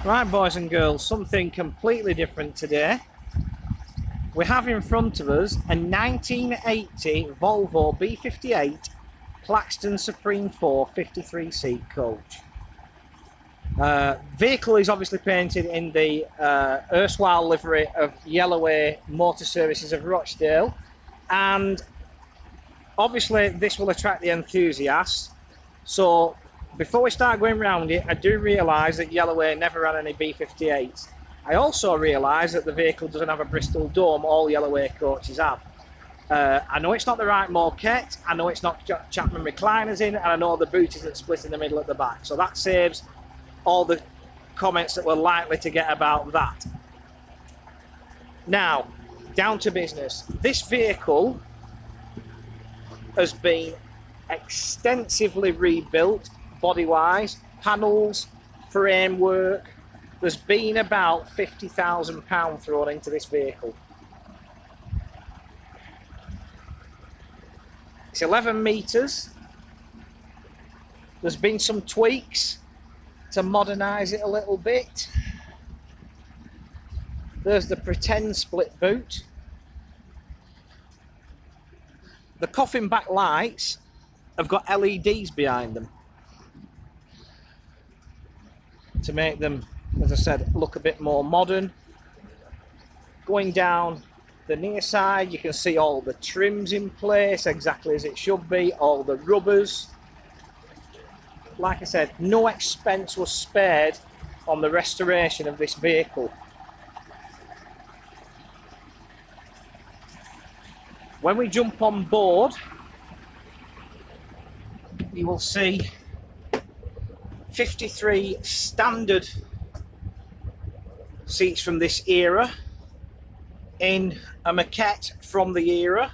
Right, boys and girls, something completely different today. We have in front of us a 1980 Volvo B58 Plaxton Supreme 4 53-seat coach. Vehicle is obviously painted in the erstwhile livery of Yellowway Motor Services of Rochdale, and obviously this will attract the enthusiasts. So before we start going around it, I do realise that Yellowway never ran any B58s. I also realise that the vehicle doesn't have a Bristol dome. All Yellowway coaches have. I know it's not the right moquette, I know it's not Chapman recliners in, and I know the boot isn't split in the middle at the back. So that saves all the comments that we're likely to get about that. Now, down to business. This vehicle has been extensively rebuilt body-wise, panels, framework. There's been about £50,000 thrown into this vehicle. It's 11 metres. There's been some tweaks to modernise it a little bit. There's the pretend split boot. The coffin back lights have got LEDs behind them to make them, as I said, look a bit more modern. Going down the near side, you can see all the trims in place exactly as it should be, all the rubbers. Like I said, no expense was spared on the restoration of this vehicle. When we jump on board, you will see 53 standard seats from this era in a maquette from the era.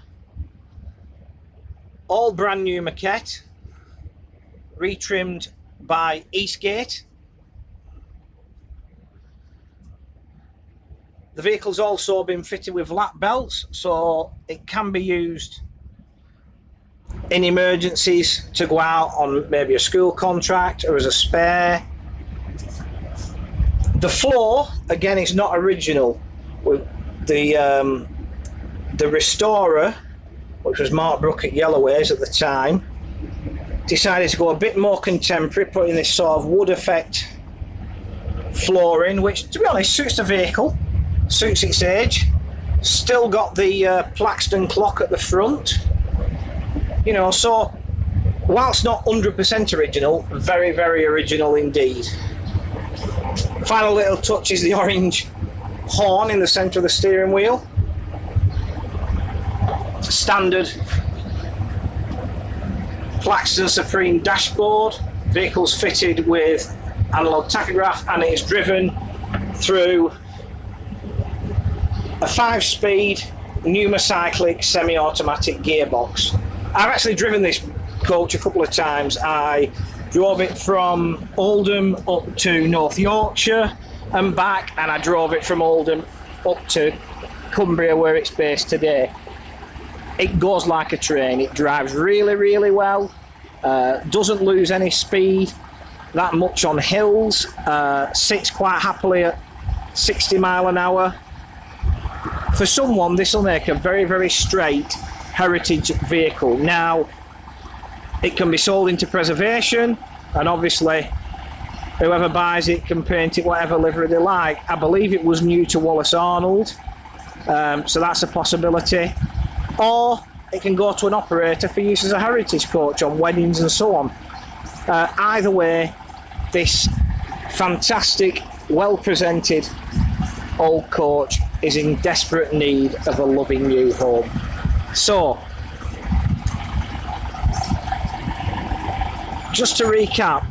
All brand new maquette, retrimmed by Eastgate. The vehicle's also been fitted with lap belts, so it can be used in emergencies to go out on maybe a school contract or as a spare. The floor, again, is not original. The restorer, which was Mark Brook at Yellowways at the time, decided to go a bit more contemporary, putting this sort of wood effect flooring, which, to be honest, suits the vehicle, suits its age. Still got the Plaxton clock at the front. You know, so whilst not 100% original, very, very original indeed. Final little touch is the orange horn in the centre of the steering wheel. Standard Plaxton Supreme dashboard. Vehicle's fitted with analog tachograph, and it is driven through a 5-speed pneumocyclic semi-automatic gearbox. I've actually driven this coach a couple of times. I drove it from Oldham up to North Yorkshire and back, and I drove it from Oldham up to Cumbria, where it's based today. It goes like a train. It drives really, really well. Doesn't lose any speed that much on hills. Sits quite happily at 60 mile an hour. For someone, this will make a very, very straight heritage vehicle. Now, it can be sold into preservation, and obviously whoever buys it can paint it whatever livery they like. I believe it was new to Wallace Arnold, so that's a possibility. Or it can go to an operator for use as a heritage coach on weddings and so on. Either way, this fantastic, well presented old coach is in desperate need of a loving new home. So, just to recap,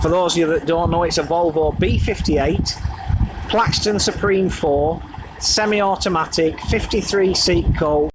for those of you that don't know, it's a Volvo B58 Plaxton Supreme 4 semi-automatic 53-seat coach.